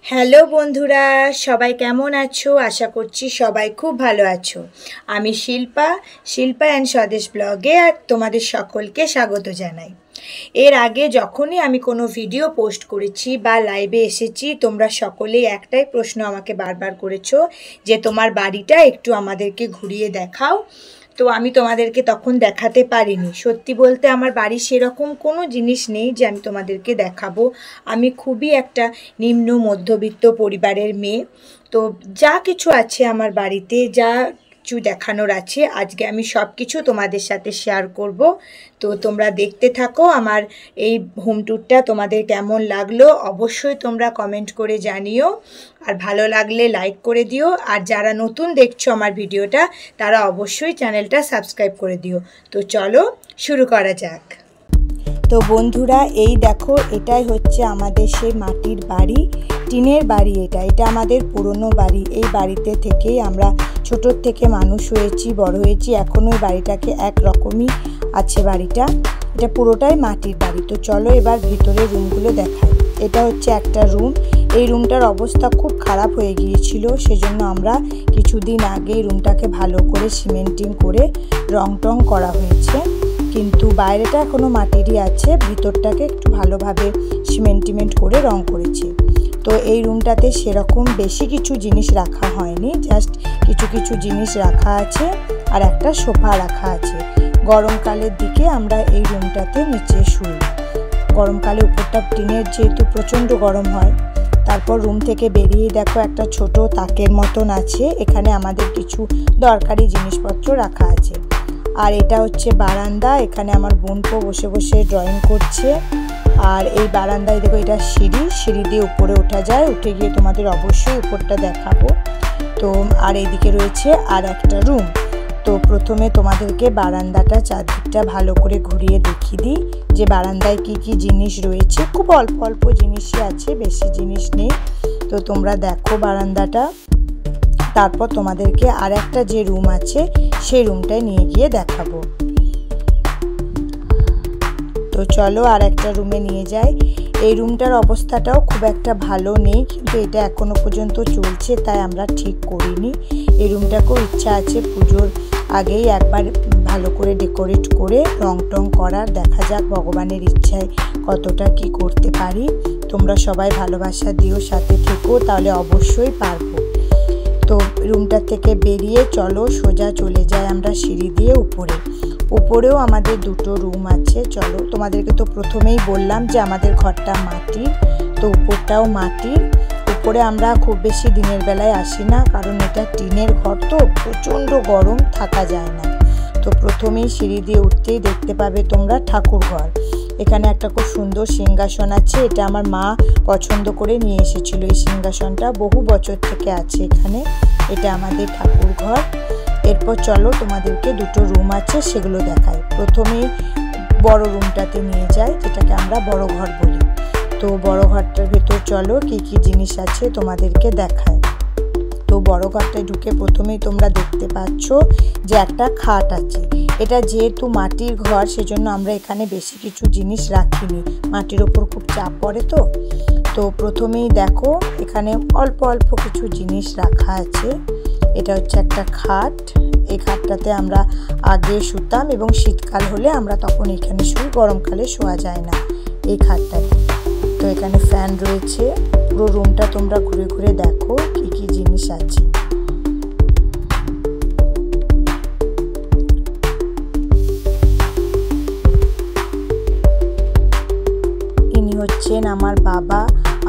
Hello বন্ধুরা, সবাই কেমন আছো? আশা করছি সবাই খুব ভালো আছো। আমি শিল্পা অ্যান্ড স্বদেশ ব্লগে আর তোমাদের সকলকে স্বাগত জানাই। এর আগে যখনই আমি কোনো ভিডিও পোস্ট করেছি বা লাইভে এসেছি, তোমরা সকলেই একটাই প্রশ্ন আমাকে বারবার করেছো যে তোমার বাড়িটা একটু আমাদেরকে ঘুরিয়ে দেখাও। তো আমি তোমাদেরকে তখন দেখাতে পারিনি। সত্যি বলতে আমার বাড়ির সেরকম কোনো জিনিস নেই যে আমি তোমাদেরকে দেখাবো। আমি খুবই একটা নিম্ন মধ্যবিত্ত পরিবারের মেয়ে। তো যা কিছু আছে আমার বাড়িতে, যা কিছু দেখানোর আছে, আজকে আমি সব কিছু তোমাদের সাথে শেয়ার করব। তো তোমরা দেখতে থাকো। আমার এই হোম ট্যুরটা তোমাদের কেমন লাগলো অবশ্যই তোমরা কমেন্ট করে জানিও। আর ভালো লাগলে লাইক করে দিও। আর যারা নতুন দেখছো আমার ভিডিওটা, তারা অবশ্যই চ্যানেলটা সাবস্ক্রাইব করে দিও। তো চলো শুরু করা যাক। তো বন্ধুরা, এই দেখো, এটাই হচ্ছে আমাদের সেই মাটির বাড়ি, টিনের বাড়ি। এটা আমাদের পুরনো বাড়ি। এই বাড়িতে থেকেই আমরা ছোটোর থেকে মানুষ হয়েছি, বড় হয়েছি। এখনও এই বাড়িটাকে একরকমই আছে বাড়িটা। এটা পুরোটাই মাটির বাড়ি। তো চলো এবার ভিতরের রুমগুলো দেখাই। এটা হচ্ছে একটা রুম। এই রুমটার অবস্থা খুব খারাপ হয়ে গিয়েছিল, সেজন্য আমরা কিছুদিন আগে রুমটাকে ভালো করে সিমেন্টিং করে রং টং করা হয়েছে। কিন্তু বাইরেটা এখনও মাটিরই আছে, ভিতরটাকে একটু ভালোভাবে সিমেন্ট করে রং করেছি। তো এই রুমটাতে সেরকম বেশি কিছু জিনিস রাখা হয়নি, জাস্ট কিছু কিছু জিনিস রাখা আছে আর একটা সোফা রাখা আছে। গরমকালের দিকে আমরা এই রুমটাতে নিচে শুই। গরমকালে উপরটা টিনের, যেহেতু প্রচণ্ড গরম হয়। তারপর রুম থেকে বেরিয়ে দেখো একটা ছোট তাকের মতন আছে, এখানে আমাদের কিছু দরকারি জিনিসপত্র রাখা আছে। আর এটা হচ্ছে বারান্দা, এখানে আমার বোনপো বসে বসে ড্রয়িং করছে। আর এই বারান্দায় দেখো, এটা সিঁড়ি দিয়ে উপরে ওঠা যায়। উঠে গিয়ে তোমাদের অবশ্যই উপরটা দেখাবো। তো আর এইদিকে রয়েছে আর একটা রুম। তো প্রথমে তোমাদেরকে বারান্দাটা চারদিকটা ভালো করে ঘুরিয়ে দেখিয়ে দিই যে বারান্দায় কি কি জিনিস রয়েছে। খুব অল্প অল্প জিনিসই আছে, বেশি জিনিস নেই। তো তোমরা দেখো বারান্দাটা। তারপর তোমাদেরকে আর একটা যে রুম আছে সেই রুমটায় নিয়ে গিয়ে দেখাবো। তো চলো আর একটা রুমে নিয়ে যাই। এই রুমটার অবস্থাটাও খুব একটা ভালো নেই, কিন্তু এটা এখনো পর্যন্ত চলছে, তাই আমরা ঠিক করিনি। এই রুমটাকেও ইচ্ছা আছে পুজোর আগেই একবার ভালো করে ডেকোরেট করে রং টং করার। দেখা যাক ভগবানের ইচ্ছায় কতটা কি করতে পারি। তোমরা সবাই ভালোবাসা দিও, সাথে থেকো, তাহলে অবশ্যই পারবো। তো রুমটা থেকে বেরিয়ে চলো সোজা চলে যাই আমরা সিঁড়ি দিয়ে উপরেও আমাদের দুটো রুম আছে। চলো, তোমাদেরকে তো প্রথমেই বললাম যে আমাদের ঘরটা মাটির, তো উপরটাও মাটির। উপরে আমরা খুব বেশি দিনের বেলায় আসি না, কারণ এটা টিনের ঘর, তো প্রচণ্ড গরম, থাকা যায় না। তো প্রথমেই সিঁড়ি দিয়ে উঠতেই দেখতে পাবে তোমরা ঠাকুর ঘর। এখানে একটা খুব সুন্দর সিংহাসন আছে, এটা আমার মা পছন্দ করে নিয়ে এসেছিল। এই সিংহাসনটা বহু বছর থেকে আছে এখানে। এটা আমাদের ঠাকুর ঘর। এরপর চলো তোমাদেরকে দুটো রুম আছে সেগুলো দেখাই। প্রথমেই বড় রুমটাতে নিয়ে যাই, যেটাকে আমরা বড় ঘর বলি। তো বড় ঘরটার ভেতর চলো কি কি জিনিস আছে তোমাদেরকে দেখায়। তো বড় ঘরটায় ঢুকে প্রথমেই তোমরা দেখতে পাচ্ছ যে একটা খাট আছে। এটা যেহেতু মাটির ঘর, সেজন্য আমরা এখানে বেশি কিছু জিনিস রাখিনি, মাটির ওপর খুব চাপ পড়ে। তো প্রথমেই দেখো এখানে অল্প অল্প কিছু জিনিস রাখা আছে। এটা হচ্ছে একটা খাট। এই খাটটাতে আমরা আগে শুতাম, এবং শীতকাল হলে আমরা তখন এখানে শুই, গরমকালে শোয়া যায় না এই খাটটাতে। তো এখানে ফ্যান রয়েছে। পুরো রুমটা তোমরা ঘুরে ঘুরে দেখো কি কি জিনিস আছে। ইনি হচ্ছেন আমার বাবা।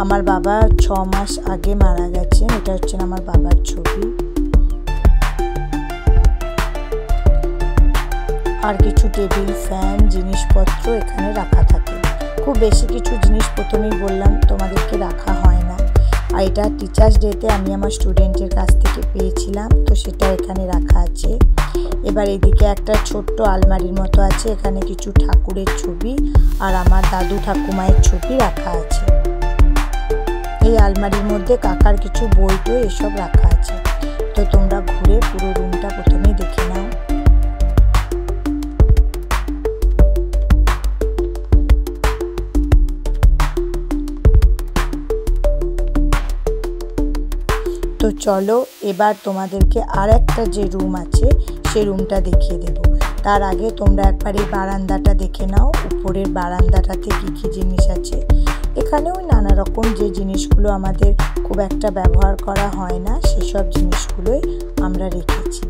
আমার বাবা 6 মাস আগে মারা গেছেন। এটা হচ্ছেন আমার বাবার ছবি। আর কিছু টেবিল ফ্যান জিনিসপত্র এখানে রাখা থাকে। খুব বেশি কিছু জিনিস প্রথমেই বললাম তোমাদেরকে রাখা হয় না। আর এটা টিচার্স ডেতে আমি আমার স্টুডেন্টের কাছ থেকে পেয়েছিলাম, তো সেটা এখানে রাখা আছে। এবার এদিকে একটা ছোট্ট আলমারির মতো আছে, এখানে কিছু ঠাকুরের ছবি আর আমার দাদু ঠাকুমায়ের ছবি রাখা আছে। এই আলমারির মধ্যে কাকার কিছু বই টই এসব রাখা আছে। তো তোমরা ঘুরে পুরো রুমটা প্রথমেই দেখে নাও। তো চলো এবার তোমাদেরকে আর একটা যে রুম আছে সেই রুমটা দেখিয়ে দেব। তার আগে তোমরা একবার এই বারান্দাটা দেখে নাও, উপরের বারান্দাটাতে কী কী জিনিস আছে। এখানেও নানা রকম যে জিনিসগুলো আমাদের খুব একটা ব্যবহার করা হয় না সেসব জিনিসগুলোই আমরা রেখেছি।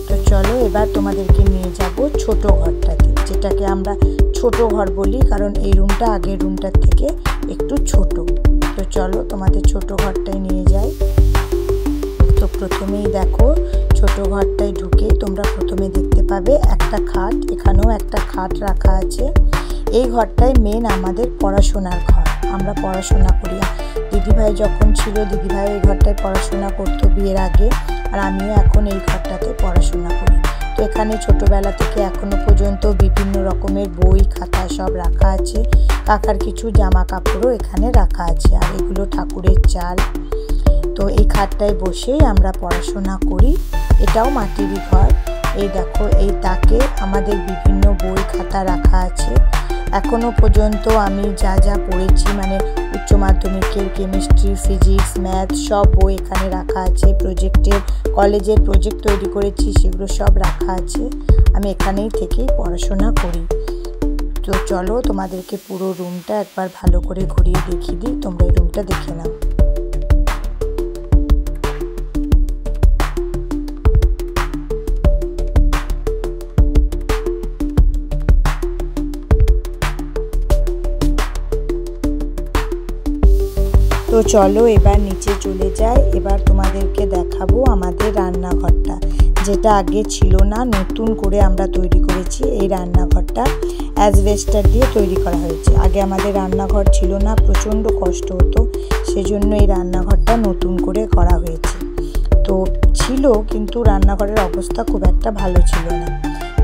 তো চলো এবার তোমাদেরকে নিয়ে যাব ছোট ঘরটাতে, যেটাকে আমরা ছোট ঘর বলি কারণ এই রুমটা আগের রুমটার থেকে একটু ছোট। তো চলো তোমাদের ছোট ঘরটায় নিয়ে যাই। তো প্রথমেই দেখো ছোট ঘরটায় ঢুকে তোমরা প্রথমে দেখতে পাবে একটা খাট, এখানেও একটা খাট রাখা আছে। এই ঘরটাই মেন আমাদের পড়াশোনার ঘর, আমরা পড়াশোনা করি। দিদিভাই যখন ছিল দিদিভাই এই ঘরটায় পড়াশোনা করতো বিয়ের আগে, আর আমিও এখন এই ঘরটাতে পড়াশোনা করি। তো এখানে ছোটোবেলা থেকে এখনও পর্যন্ত বিভিন্ন রকমের বই খাতা সব রাখা আছে। কাকার কিছু জামা কাপড়ও এখানে রাখা আছে, আর এগুলো ঠাকুরের চাল। তো এই খাটটায় বসেই আমরা পড়াশোনা করি। এটাও মাটিরই ঘর। এই দেখো এই তাকে আমাদের বিভিন্ন বই খাতা রাখা আছে। এখনও পর্যন্ত আমি যা যা পড়েছি মানে উচ্চ মাধ্যমিকের কেমিস্ট্রি, ফিজিক্স, ম্যাথ সব বই এখানে রাখা আছে। কলেজের প্রজেক্ট তৈরি করেছি সেগুলো সব রাখা আছে। আমি এখানেই থেকেই পড়াশোনা করি। তো চলো তোমাদেরকে পুরো রুমটা একবার ভালো করে ঘুরিয়ে দেখিয়ে দিই, তোমরা এই রুমটা দেখে নাও। তো চলো এবার নিচে চলে যাই। এবার তোমাদেরকে দেখাবো আমাদের রান্নাঘরটা, যেটা আগে ছিল না, নতুন করে আমরা তৈরি করেছি। এই রান্নাঘরটা অ্যাসবেস্টার দিয়ে তৈরি করা হয়েছে। আগে আমাদের রান্নাঘর ছিল না, প্রচণ্ড কষ্ট হতো, সেজন্য এই রান্নাঘরটা নতুন করে করা হয়েছে। তো ছিল কিন্তু রান্নাঘরের অবস্থা খুব একটা ভালো ছিল না।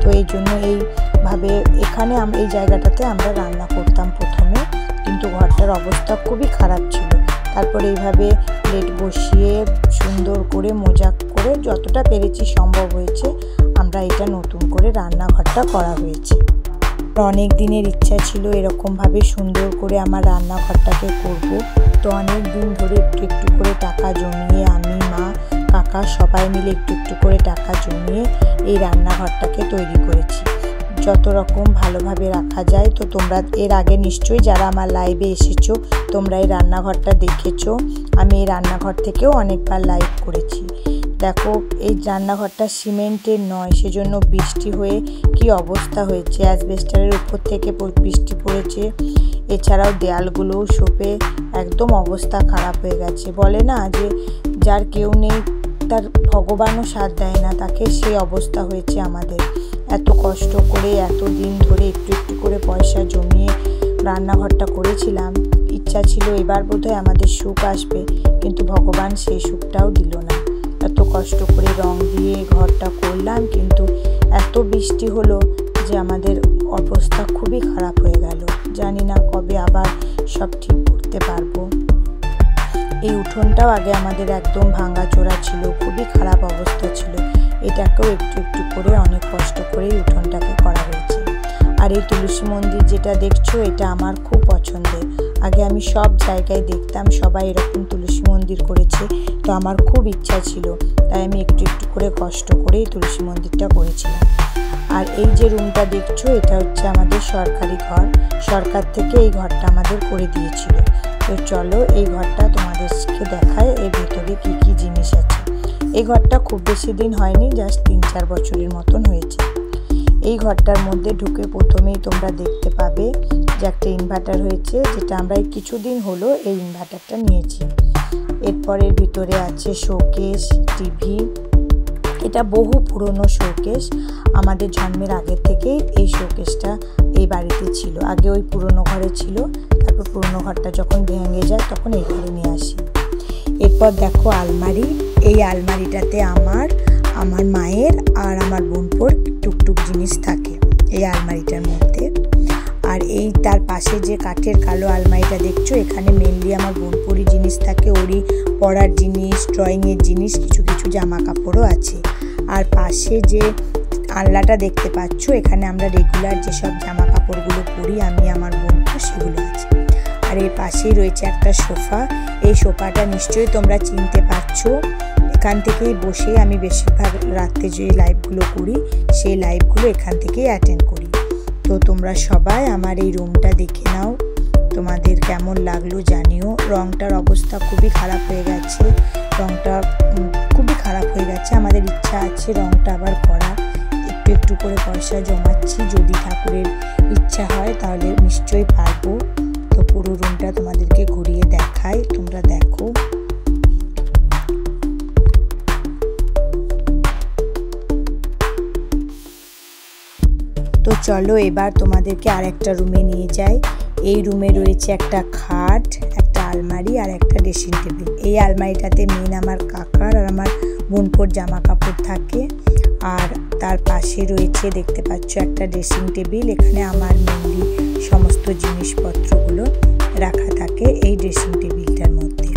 তো এই জন্য এইভাবে এখানে এই জায়গাটাতে আমরা রান্না করতাম প্রথমে, কিন্তু ঘরটার অবস্থা খুবই খারাপ ছিল। তারপরে এইভাবে প্লেট বসিয়ে সুন্দর করে মোজা করে যতটা পেরেছি সম্ভব হয়েছে আমরা এটা নতুন করে রান্নাঘরটা করা হয়েছে। অনেক দিনের ইচ্ছা ছিল এরকমভাবে সুন্দর করে আমার রান্নাঘরটাকে করব। তো অনেক দিন ধরে একটু একটু করে টাকা জমিয়ে আমি, মা, কাকা সবাই মিলে একটু একটু করে টাকা জমিয়ে এই রান্নাঘরটাকে তৈরি করেছি যত রকম ভালোভাবে রাখা যায়। তো তোমরা এর আগে নিশ্চয়ই যারা আমার লাইভে এসেছো তোমরা এই রান্নাঘরটা দেখেছো। আমি এই রান্নাঘর থেকেও অনেকবার লাইভ করেছি। দেখো এই রান্নাঘরটা সিমেন্টের নয়, সেজন্য বৃষ্টি হয়ে কি অবস্থা হয়েছে। অ্যাসবেস্টারের উপর থেকে বৃষ্টি পড়েছে, এছাড়াও দেয়ালগুলোও সপে একদম অবস্থা খারাপ হয়ে গেছে। বলে না যে যার কেউ নেই তার ভগবানও সাথ দেয় না, তাকে সেই অবস্থা হয়েছে আমাদের। এত কষ্ট করে এত দিন ধরে একটু একটু করে পয়সা জমিয়ে রান্নাঘরটা করেছিলাম। ইচ্ছা ছিল এবার বোধহয় আমাদের সুখ আসবে, কিন্তু ভগবান সেই সুখটাও দিল না। এত কষ্ট করে রং দিয়ে ঘরটা করলাম, কিন্তু এত বৃষ্টি হলো যে আমাদের অবস্থা খুবই খারাপ হয়ে গেল। জানি না কবে আবার সব ঠিক করতে পারবো। এই উঠোনটাও আগে আমাদের একদম ভাঙাচোরা ছিল, খুবই খারাপ অবস্থা ছিল। এটাকেও একটু একটু করে অনেক কষ্ট করে উঠোনটাকে করা হয়েছে। আর এই তুলসী মন্দির যেটা দেখছো এটা আমার খুব পছন্দের। আগে আমি সব জায়গায় দেখতাম সবাই এরকম তুলসী মন্দির করেছে, তো আমার খুব ইচ্ছা ছিল, তাই আমি একটু একটু করে কষ্ট করেই তুলসী মন্দিরটা করেছিলাম। আর এই যে রুমটা দেখছো এটা হচ্ছে আমাদের সরকারি ঘর, সরকার থেকে এই ঘরটা আমাদের করে দিয়েছিল। তো চলো এই ঘরটা তোমাদেরকে দেখায়, এর ভেতরে কি কি জিনিস আছে। এই ঘরটা খুব বেশি দিন হয়নি, জাস্ট 3-4 বছরের মতন হয়েছে। এই ঘরটার মধ্যে ঢুকে প্রথমেই তোমরা দেখতে পাবে যে একটা ইনভার্টার হয়েছে, যেটা আমরা কিছুদিন হলো এই ইনভার্টারটা নিয়েছি। এরপরের ভিতরে আছে শোকেস, টিভি। এটা বহু পুরনো শোকেস, আমাদের জন্মের আগের থেকেই এই শোকেসটা এই বাড়িতে ছিল। আগে ওই পুরনো ঘরে ছিল, তারপর পুরনো ঘরটা যখন ভেঙে যায় তখন এই ঘরে নিয়ে আসি। এরপর দেখো আলমারি। এই আলমারিটাতে আমার মায়ের আর আমার বোনপোর টুকটুক জিনিস থাকে এই আলমারিটার মধ্যে। আর এই তার পাশে যে কাঠের কালো আলমারিটা দেখছো, এখানে মেনলি আমার বোনপোরই জিনিস থাকে, ওরই পড়ার জিনিস, ড্রয়িংয়ের জিনিস, কিছু কিছু জামা কাপড়ও আছে। আর পাশে যে আলনাটা দেখতে পাচ্ছ, এখানে আমরা রেগুলার যেসব জামা কাপড়গুলো পরি আমি আমার বোনপো সেগুলো আছে। আর এর পাশেই রয়েছে একটা সোফা। এই সোফাটা নিশ্চয়ই তোমরা চিনতে পারছো। এখান থেকেই বসে আমি বেশিরভাগ রাত্রে যে লাইভগুলো করি সেই লাইভগুলো এখান থেকেই অ্যাটেন্ড করি। তো তোমরা সবাই আমার এই রুমটা দেখে নাও, তোমাদের কেমন লাগলো জানিও। রংটার অবস্থা খুবই খারাপ হয়ে গেছে, রংটা খুবই খারাপ হয়ে গেছে। আমাদের ইচ্ছা আছে রংটা আবার করা, একটু একটু করে পয়সা জমাচ্ছি, যদি ঠাকুরের ইচ্ছা হয় তাহলে নিশ্চয়ই পারবো। তো পুরো রুমটা তোমাদেরকে ঘুরিয়ে দেখাই, তোমরা দেখো। তো চলো এবার তোমাদেরকে আরেকটা রুমে নিয়ে যাই। এই রুমে রয়েছে একটা খাট, একটা আলমারি আর একটা ড্রেসিং টেবিল। এই আলমারিটাতে মেন আমার কাকার আর আমার বোনপোর জামা কাপড় থাকে। আর তার পাশে রয়েছে দেখতে পাচ্ছ একটা ড্রেসিং টেবিল। এখানে আমার মেনলি সমস্ত জিনিসপত্রগুলো রাখা থাকে এই ড্রেসিং টেবিলটার মধ্যে।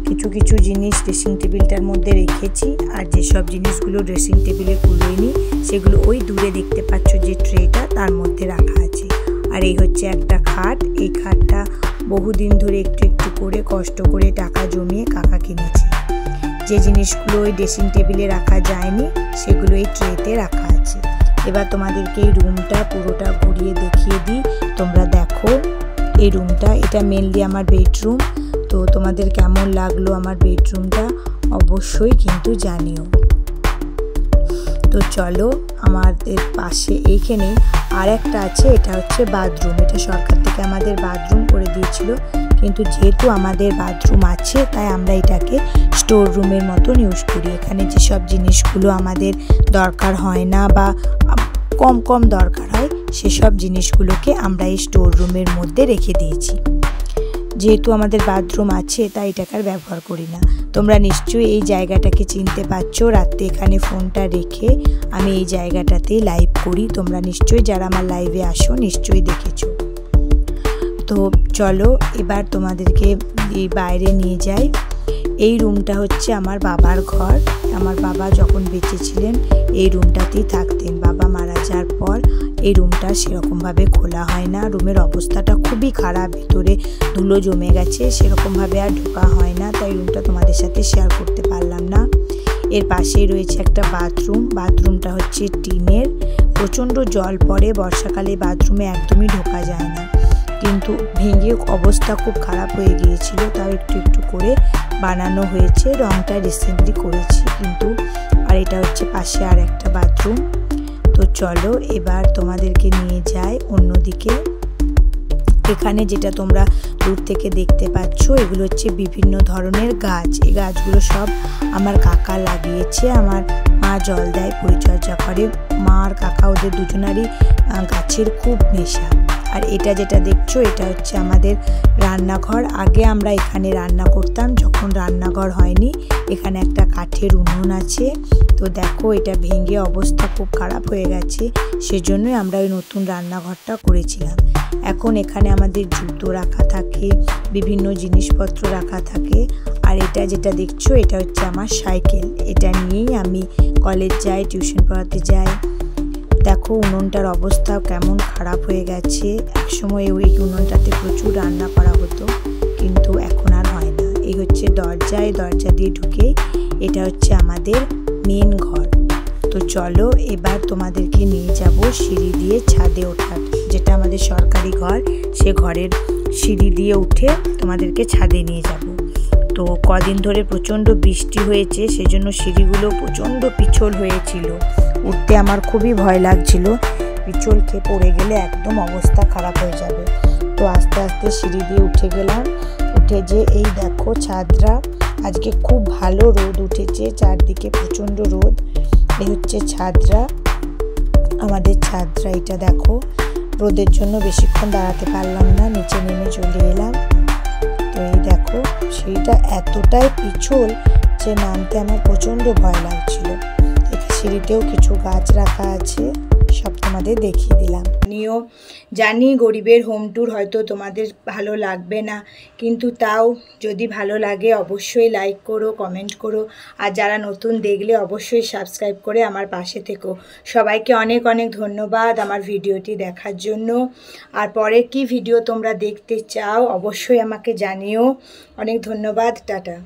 কিছু কিছু জিনিস ড্রেসিং টেবিলটার মধ্যে রেখেছি, আর যেসব জিনিসগুলো ড্রেসিং টেবিলে কুলোয়নি সেগুলো ওই দূরে দেখতে পাচ্ছ যে ট্রেটা তার মধ্যে রাখা আছে। আর এই হচ্ছে একটা খাট। এই খাটটা বহুদিন ধরে একটু একটু করে কষ্ট করে টাকা জমিয়ে কাকা কিনেছে। যে জিনিসগুলো ওই ড্রেসিং টেবিলে রাখা যায়নি সেগুলো এই ট্রেতে রাখা আছে। এবার তোমাদেরকে এই রুমটা পুরোটা ঘুরিয়ে দেখিয়ে দিই, তোমরা দেখো। এই রুমটা, এটা মেনলি আমার বেডরুম। তো তোমাদের কেমন লাগলো আমার বেডরুমটা অবশ্যই কিন্তু জানিও। তো চলো, আমাদের পাশে এইখানে আর একটা আছে, এটা হচ্ছে বাথরুম। এটা সরকার থেকে আমাদের বাথরুম করে দিয়েছিল, কিন্তু যেহেতু আমাদের বাথরুম আছে তাই আমরা এটাকে স্টোর রুমের মতন ইউজ করি। এখানে যেসব জিনিসগুলো আমাদের দরকার হয় না বা কম কম দরকার হয় সেসব জিনিসগুলোকে আমরা এই স্টোর রুমের মধ্যে রেখে দিয়েছি। যেহেতু আমাদের বাথরুম আছে তাই এটাকে আর ব্যবহার করি না। তোমরা নিশ্চয়ই এই জায়গাটাকে চিনতে পারছো। রাত্রে এখানে ফোনটা রেখে আমি এই জায়গাটাতেই লাইভ করি। তোমরা নিশ্চয়ই যারা আমার লাইভে আসো নিশ্চয়ই দেখেছো। তো চলো এবার তোমাদেরকে এই বাইরে নিয়ে যাই। এই রুমটা হচ্ছে আমার বাবার ঘর। আমার বাবা যখন বেঁচে ছিলেন এই রুমটাতেই থাকতেন। বাবা মারা যাওয়ার পর এই রুমটা সেরকমভাবে খোলা হয় না। রুমের অবস্থাটা খুবই খারাপ, ভিতরে ধুলো জমে গেছে, সেরকমভাবে আর ঢোকা হয় না, তাই রুমটা তোমাদের সাথে শেয়ার করতে পারলাম না। এর পাশেই রয়েছে একটা বাথরুম। বাথরুমটা হচ্ছে টিনের। প্রচণ্ড জল পড়ে বর্ষাকালে, বাথরুমে একদমই ঢোকা যায় না, কিন্তু ভেঙে অবস্থা খুব খারাপ হয়ে গিয়েছিল, তাও একটু একটু করে বানানো হয়েছে। রংটা রিসেন্টলি করেছি কিন্তু। আর এটা হচ্ছে পাশে আর একটা বাথরুম। তো চলো এবার তোমাদেরকে নিয়ে যাই অন্যদিকে। এখানে যেটা তোমরা দূর থেকে দেখতে পাচ্ছ এগুলো হচ্ছে বিভিন্ন ধরনের গাছ। এই গাছগুলো সব আমার কাকা লাগিয়েছে। আমার মা জল দেয়, পরিচর্যা করে। মা আর কাকা ওদের দুজনারই গাছের খুব নেশা। আর এটা যেটা দেখছো এটা হচ্ছে আমাদের রান্নাঘর। আগে আমরা এখানে রান্না করতাম, যখন রান্নাঘর হয়নি এখানে একটা কাঠের উনুন আছে। তো দেখো এটা ভেঙে অবস্থা খুব খারাপ হয়ে গেছে, সেজন্যই আমরা ওই নতুন রান্নাঘরটা করেছিলাম। এখন এখানে আমাদের জুতো রাখা থাকে, বিভিন্ন জিনিসপত্র রাখা থাকে। আর এটা যেটা দেখছো এটা হচ্ছে আমার সাইকেল। এটা নিয়েই আমি কলেজ যাই, টিউশন পড়াতে যাই। দেখো উনুনটার অবস্থা কেমন খারাপ হয়ে গেছে। একসময় ওই উনুনটাতে প্রচুর রান্না করা হতো, কিন্তু এখন আর হয় না। এই হচ্ছে দরজা, এই দরজা দিয়ে ঢুকে এটা হচ্ছে আমাদের মেন ঘর। তো চলো এবার তোমাদেরকে নিয়ে যাব সিঁড়ি দিয়ে ছাদে ওঠার, যেটা আমাদের সরকারি ঘর, সে ঘরের সিঁড়ি দিয়ে উঠে তোমাদেরকে ছাদে নিয়ে যাব। তো কদিন ধরে প্রচণ্ড বৃষ্টি হয়েছে, সেজন্য সিঁড়িগুলো প্রচণ্ড পিছল হয়েছিল। উঠতে আমার খুবই ভয় লাগছিল, পিছল খেয়ে পড়ে গেলে একদম অবস্থা খারাপ হয়ে যাবে। তো আস্তে আস্তে সিঁড়ি দিয়ে উঠে গেলাম। উঠে যে এই দেখো ছাদরা, আজকে খুব ভালো রোদ উঠেছে, চারদিকে প্রচণ্ড রোদ। এই হচ্ছে ছাদরা, আমাদের ছাদরা। এটা দেখো রোদের জন্য বেশিক্ষণ দাঁড়াতে পারলাম না, নিচে নেমে চলে এলাম। তো এই দেখো সিঁড়িটা এতটাই পিছল যে নামতে আমার প্রচণ্ড ভয় লাগছিল। সিঁড়িতেও কিছু গাছ রাখা আছে, সব তোমাদের দেখিয়ে দিলাম। জানিও। জানি গরিবের হোম ট্যুর হয়তো তোমাদের ভালো লাগবে না, কিন্তু তাও যদি ভালো লাগে অবশ্যই লাইক করো, কমেন্ট করো, আর যারা নতুন দেখলে অবশ্যই সাবস্ক্রাইব করে আমার পাশে থেকো। সবাইকে অনেক অনেক ধন্যবাদ আমার ভিডিওটি দেখার জন্য। আর পরে কি ভিডিও তোমরা দেখতে চাও অবশ্যই আমাকে জানিও। অনেক ধন্যবাদ, টাটা।